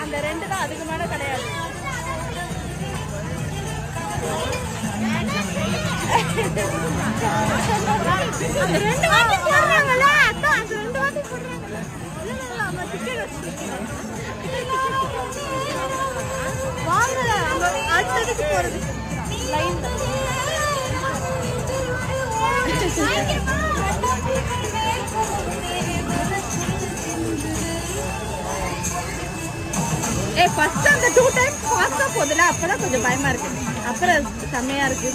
அந்த ரெண்டு தான் அதுக்கு மேல கிடையாது. அந்த ரெண்டு வாட்டி போடுறாங்கல்ல அதான் அந்த ரெண்டு வாட்டி போடுறாங்க. வாங்கல அங்க அடுத்ததுக்கு போறது லைன் ஃபர்ஸ்ட் அந்த 2 டைம் ஃபாஸ்டா போகுதுல அப்பதான் கொஞ்சம் பயமா இருக்கு. அப்புறம் செம்மையா இருக்கு.